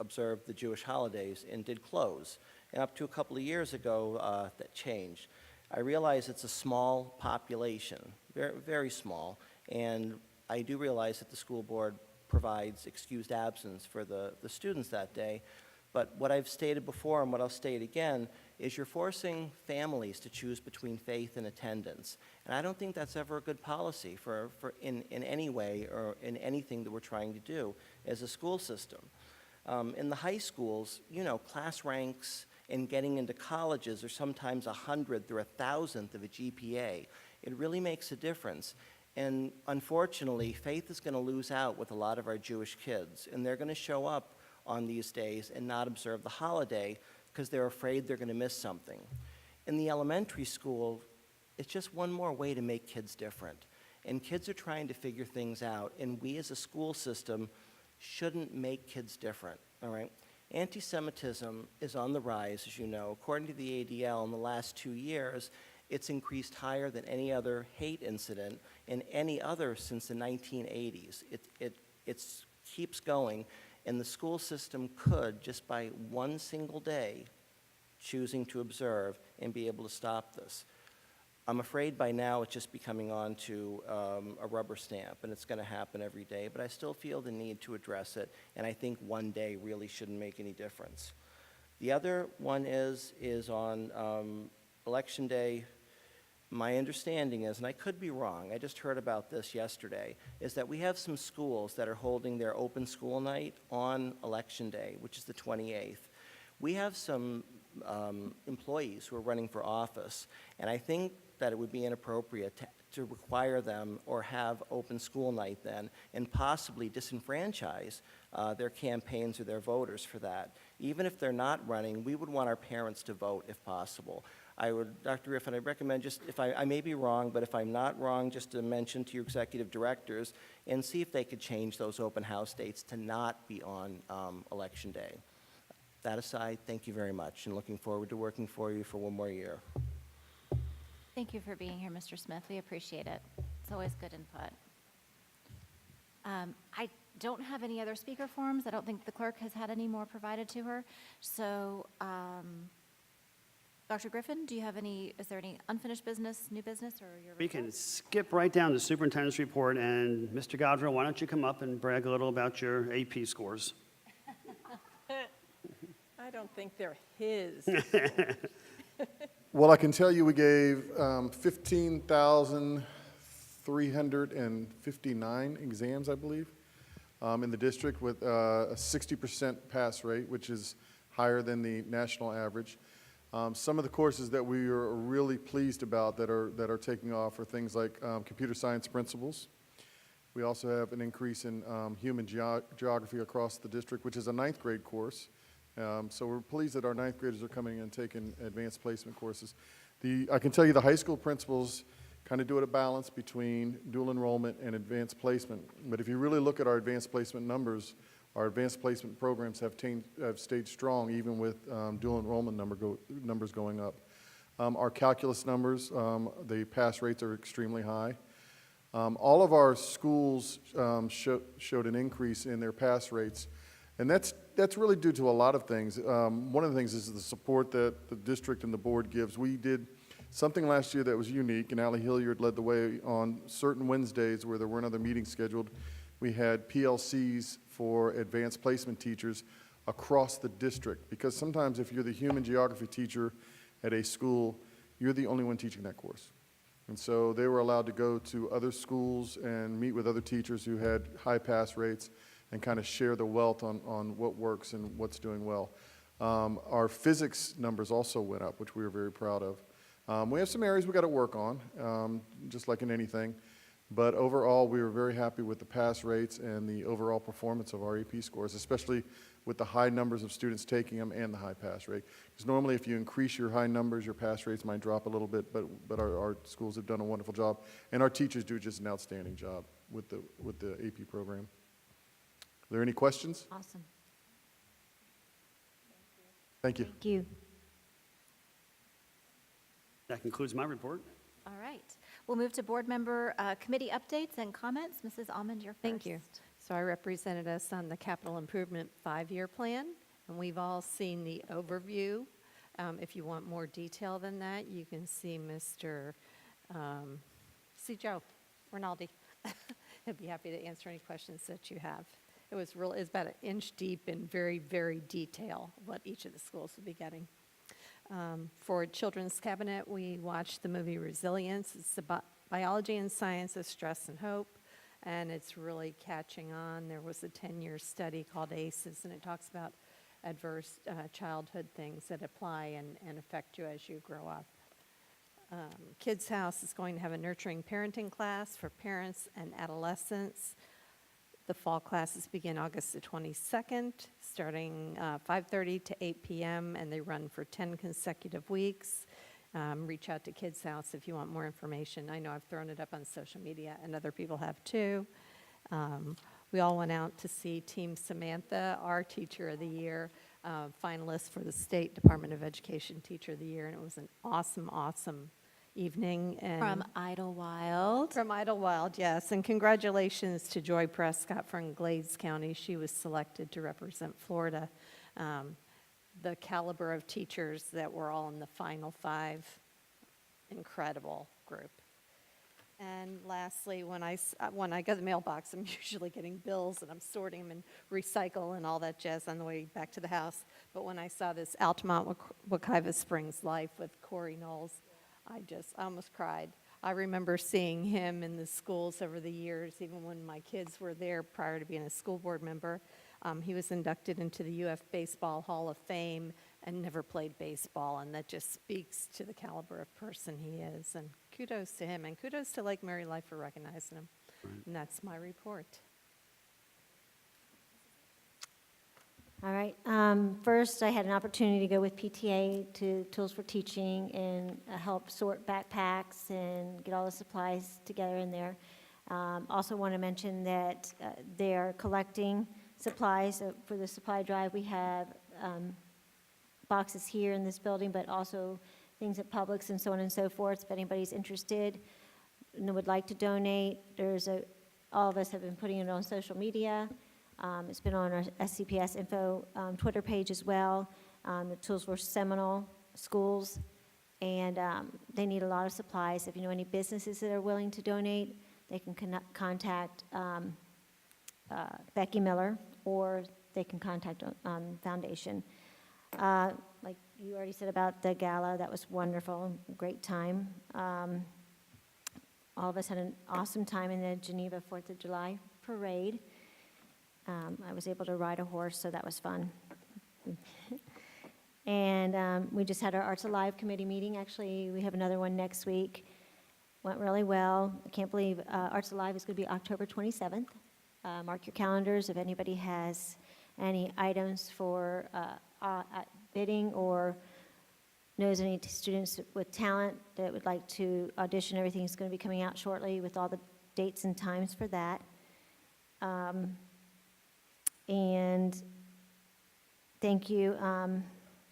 observe the Jewish holidays and did close. And up to a couple of years ago, that changed. I realize it's a small population, very, very small, and I do realize that the school board provides excused absence for the students that day. But what I've stated before and what I'll state again is you're forcing families to choose between faith and attendance. And I don't think that's ever a good policy in any way or in anything that we're trying to do as a school system. In the high schools, you know, class ranks and getting into colleges are sometimes 100th or 1,000th of a GPA. It really makes a difference. And unfortunately, faith is going to lose out with a lot of our Jewish kids, and they're going to show up on these days and not observe the holiday because they're afraid they're going to miss something. In the elementary school, it's just one more way to make kids different. And kids are trying to figure things out, and we as a school system shouldn't make kids different, all right? Anti-Semitism is on the rise, as you know. According to the ADL, in the last 2 years, it's increased higher than any other hate incident in any other since the 1980s. It keeps going, and the school system could, just by one single day, choosing to observe and be able to stop this. I'm afraid by now it's just becoming on to a rubber stamp, and it's going to happen every day, but I still feel the need to address it, and I think one day really shouldn't make any difference. The other one is on Election Day. My understanding is, and I could be wrong, I just heard about this yesterday, is that we have some schools that are holding their open school night on Election Day, which is the 28th. We have some employees who are running for office, and I think that it would be inappropriate to require them or have open school night then, and possibly disenfranchise their campaigns or their voters for that. Even if they're not running, we would want our parents to vote if possible. Dr. Griffin, I recommend just, if I may be wrong, but if I'm not wrong, just to mention to your executive directors and see if they could change those open house dates to not be on Election Day. That aside, thank you very much, and looking forward to working for you for one more year. Thank you for being here, Mr. Smith. We appreciate it. It's always good input. I don't have any other speaker forms. I don't think the clerk has had any more provided to her. So, Dr. Griffin, do you have any, is there any unfinished business, new business, or your We report? can skip right down to superintendent's report, and Mr. Godrow, why don't you come up and brag a little about your AP scores? I don't think they're his. Well, I can tell you we gave 15,359 exams, I believe, in the district with a 60% pass rate, which is higher than the national average. Some of the courses that we are really pleased about that are taking off are things like computer science principles. We also have an increase in human geography across the district, which is a 9th grade course. So we're pleased that our 9th graders are coming and taking advanced placement courses. I can tell you the high school principals kind of do it a balance between dual enrollment and advanced placement. But if you really look at our advanced placement numbers, our advanced placement programs have stayed strong even with dual enrollment numbers going up. Our calculus numbers, the pass rates are extremely high. All of our schools showed an increase in their pass rates, and that's really due to a lot of things. One of the things is the support that the district and the board gives. We did something last year that was unique, and Allie Hilliard led the way on certain Wednesdays where there weren't other meetings scheduled. We had PLCs for advanced placement teachers across the district, because sometimes if you're the human geography teacher at a school, you're the only one teaching that course. And so they were allowed to go to other schools and meet with other teachers who had high pass rates and kind of share the wealth on what works and what's doing well. Our physics numbers also went up, which we were very proud of. We have some areas we got to work on, just like in anything. But overall, we were very happy with the pass rates and the overall performance of our AP scores, especially with the high numbers of students taking them and the high pass rate. Because normally if you increase your high numbers, your pass rates might drop a little bit, but our schools have done a wonderful job. And our teachers do just an outstanding job with the AP program. Are there any questions? Awesome. Thank you. Thank you. That concludes my report. All right. We'll move to board member committee updates and comments. Mrs. Almond, you're first. Thank you. So I represented us on the capital improvement 5-year plan, and we've all seen the overview. If you want more detail than that, you can see see Joe Rinaldi. He'll be happy to answer any questions that you have. It's about an inch deep in very, very detail what each of the schools will be getting. For Children's Cabinet, we watched the movie Resilience. It's about biology and science of stress and hope, and it's really catching on. There was a 10-year study called ACEs, and it talks about adverse childhood things that apply and affect you as you grow up. Kids House is going to have a nurturing parenting class for parents and adolescents. The fall classes begin August the 22nd, starting 5:30 to 8 p.m., and they run for 10 consecutive weeks. Reach out to Kids House if you want more information. I know I've thrown it up on social media, and other people have too. We all went out to see Team Samantha, our Teacher of the Year, finalist for the State Department of Education Teacher of the Year, and it was an awesome, awesome evening. And From Idlewild. From Idlewild, yes. And congratulations to Joy Prescott from Glades County. She was selected to represent Florida. The caliber of teachers that were all in the final 5, incredible group. And lastly, when I go to the mailbox, I'm usually getting bills and I'm sorting them and recycle and all that jazz on the way back to the house. But when I saw this Altamont Wekiva Springs Life with Corey Knowles, I almost cried. I remember seeing him in the schools over the years, even when my kids were there prior to being a school board member. He was inducted into the UF Baseball Hall of Fame and never played baseball, and that just speaks to the caliber of person he is. And kudos to him, and kudos to Lake Mary Life for recognizing him. Right. And that's my report. All right. First, I had an opportunity to go with PTA to Tools for Teaching and help sort backpacks and get all the supplies together in there. Also want to mention that they are collecting supplies for the supply drive. We have boxes here in this building, but also things at Publix and so on and so forth. If anybody's interested and would like to donate, there's a all of us have been putting it on social media. It's been on our SCPS info Twitter page as well. The tools for Seminole schools, and they need a lot of supplies. If you know any businesses that are willing to donate, they can contact Becky Miller, or they can contact Foundation. Like you already said about the gala, that was wonderful, great time. All of us had an awesome time in the Geneva 4th of July parade. I was able to ride a horse, so that was fun. And we just had our Arts Alive committee meeting. Actually, we have another one next week. Went really well. I can't believe Arts Alive is going to be October 27th. Mark your calendars if anybody has any items for bidding or knows any students with talent that would like to audition. Everything's going to be coming out shortly with all the dates and times for that. And thank you,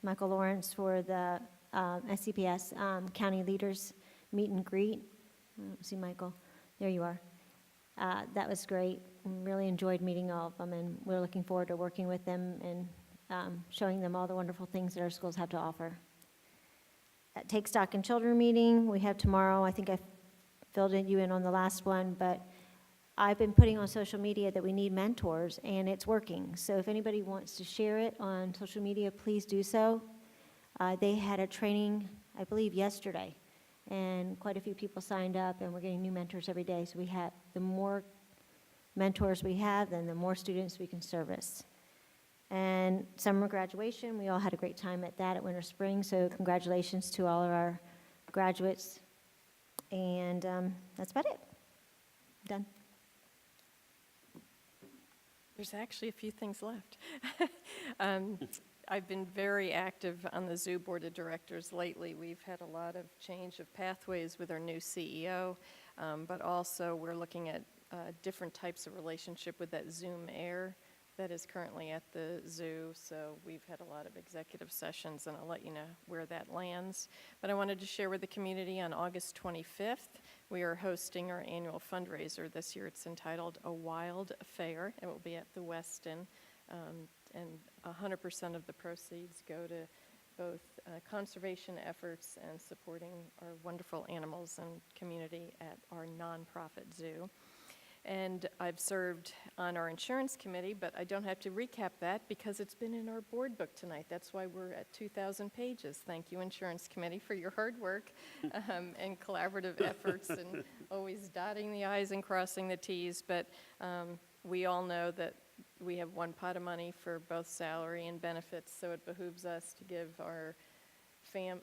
Michael Lawrence, for the SCPS County Leaders Meet and Greet. I don't see Michael. There you are. That was great. Really enjoyed meeting all of them, and we're looking forward to working with them and showing them all the wonderful things that our schools have to offer. At Take Stock in Children meeting, we have tomorrow. I think I filled you in on the last one, but I've been putting on social media that we need mentors, and it's working. So if anybody wants to share it on social media, please do so. They had a training, I believe, yesterday, and quite a few people signed up, and we're getting new mentors every day. So we have, the more mentors we have, then the more students we can service. And summer graduation, we all had a great time at that at Winter Spring, so congratulations to all of our graduates. And that's about it. Done. There's actually a few things left. I've been very active on the Zoo Board of Directors lately. We've had a lot of change of pathways with our new CEO, but also we're looking at different types of relationship with that Zoom Air that is currently at the zoo. So we've had a lot of executive sessions, and I'll let you know where that lands. But I wanted to share with the community on August 25th, we are hosting our annual fundraiser. This year it's entitled A Wild Affair. It will be at the Westin, and 100% of the proceeds go to both conservation efforts and supporting our wonderful animals and community at our nonprofit zoo. And I've served on our insurance committee, but I don't have to recap that because it's been in our board book tonight. That's why we're at 2,000 pages. Thank you, insurance committee, for your hard work and collaborative efforts and always dotting the I's and crossing the T's. But we all know that we have one pot of money for both salary and benefits, so it behooves us to give our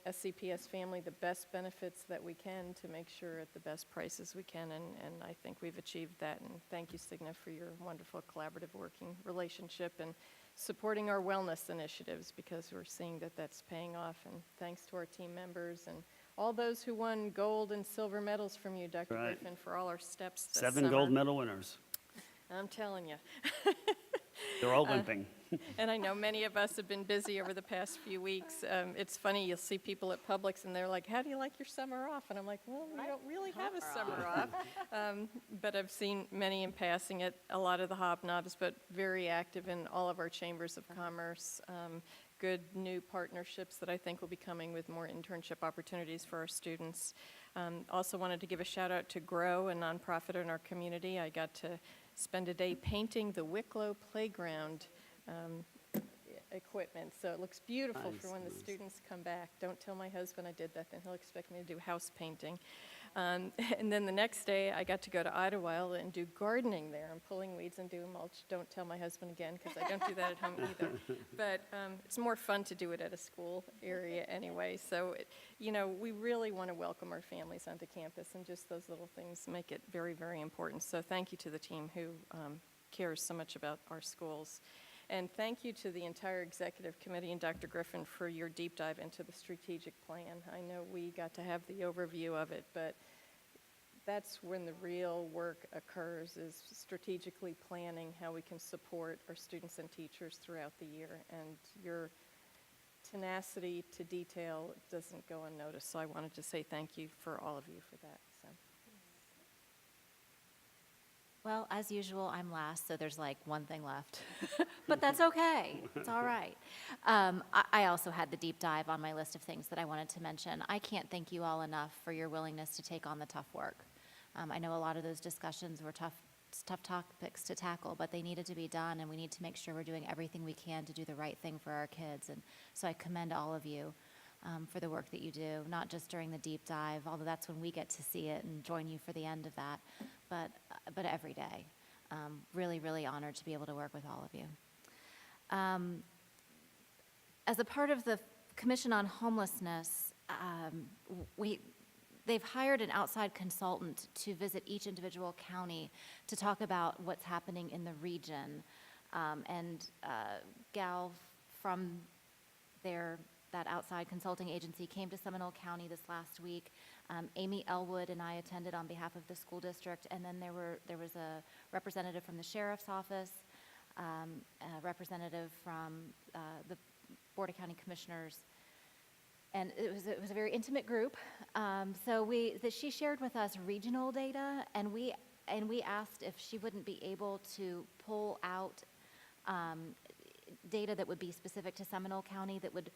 SCPS family the best benefits that we can to make sure at the best prices we can, and I think we've achieved that. And thank you, Cigna, for your wonderful collaborative working relationship and supporting our wellness initiatives, because we're seeing that that's paying off. And thanks to our team members and all those who won gold and silver medals from you, Dr. Right. Griffin, for all our steps this 7 summer. gold medal winners. I'm telling you. They're all limping. And I know many of us have been busy over the past few weeks. It's funny, you'll see people at Publix and they're like, how do you like your summer off? And I'm like, well, we don't really have a summer off. But I've seen many in passing at a lot of the hobnobs, but very active in all of our chambers of commerce. Good new partnerships that I think will be coming with more internship opportunities for our students. Also wanted to give a shout out to GROW, a nonprofit in our community. I got to spend a day painting the Wicklow playground equipment, so it looks beautiful for when the students come back. Don't tell my husband I did that, then he'll expect me to do house painting. And then the next day, I got to go to Idlewild and do gardening there. I'm pulling weeds and doing mulch. Don't tell my husband again, because I don't do that at home either. But it's more fun to do it at a school area anyway. So, we really want to welcome our families onto campus, and just those little things make it very, very important. So thank you to the team who cares so much about our schools. And thank you to the entire executive committee and Dr. Griffin for your deep dive into the strategic plan. I know we got to have the overview of it, but that's when the real work occurs, is strategically planning how we can support our students and teachers throughout the year. And your tenacity to detail doesn't go unnoticed. So I wanted to say thank you for all of you for that. So. Well, as usual, I'm last, so there's like one thing left. But that's okay. It's all right. I also had the deep dive on my list of things that I wanted to mention. I can't thank you all enough for your willingness to take on the tough work. I know a lot of those discussions were tough topics to tackle, but they needed to be done, and we need to make sure we're doing everything we can to do the right thing for our kids. And so I commend all of you for the work that you do, not just during the deep dive, although that's when we get to see it and join you for the end of that, but every day. Really, really honored to be able to work with all of you. As a part of the Commission on Homelessness, they've hired an outside consultant to visit each individual county to talk about what's happening in the region. Gal from that outside consulting agency came to Seminole County this last week. Amy Elwood and I attended on behalf of the school district, and then there was a representative from the sheriff's office, a representative from the Board of County Commissioners, and it was a very intimate group. She shared with us regional data, and we asked if she wouldn't be able to pull out data that would be specific to Seminole County that would.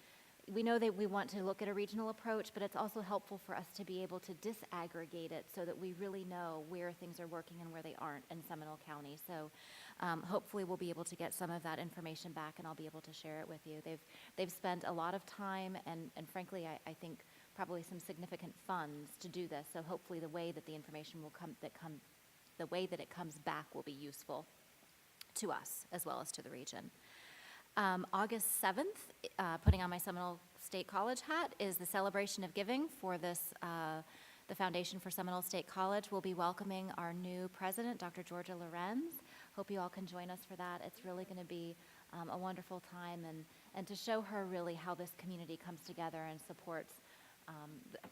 We know that we want to look at a regional approach, but it's also helpful for us to be able to disaggregate it so that we really know where things are working and where they aren't in Seminole County. So hopefully we'll be able to get some of that information back, and I'll be able to share it with you. They've spent a lot of time and frankly, I think probably some significant funds to do this. So hopefully the way that the information will the way that it comes back will be useful to us as well as to the region. August 7th, putting on my Seminole State College hat, is the celebration of giving for this, the Foundation for Seminole State College. We'll be welcoming our new president, Dr. Georgia Lorenz. Hope you all can join us for that. It's really going to be a wonderful time and to show her really how this community comes together and supports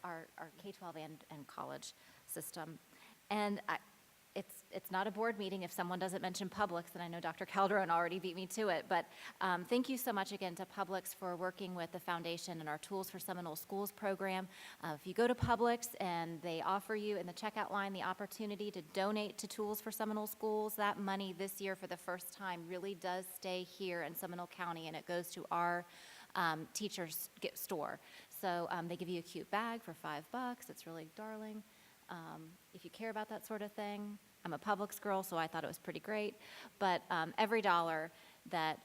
our K-12 and college system. And it's not a board meeting if someone doesn't mention Publix, and I know Dr. Calderon already beat me to it, but thank you so much again to Publix for working with the foundation and our Tools for Seminole Schools program. If you go to Publix and they offer you in the checkout line the opportunity to donate to Tools for Seminole Schools, that money this year for the first time really does stay here in Seminole County, and it goes to our teachers' store. So they give you a cute bag for $5. It's really darling. If you care about that sort of thing, I'm a Publix girl, so I thought it was pretty great. But every dollar that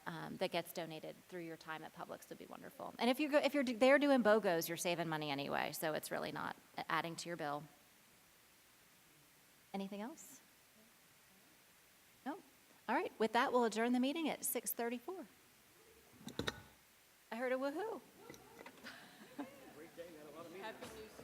gets donated through your time at Publix would be wonderful. And if you're there doing BOGOs, you're saving money anyway, so it's really not adding to your bill. Anything else? No? All right. With that, we'll adjourn the meeting at 6:34. I heard a woohoo. Happy New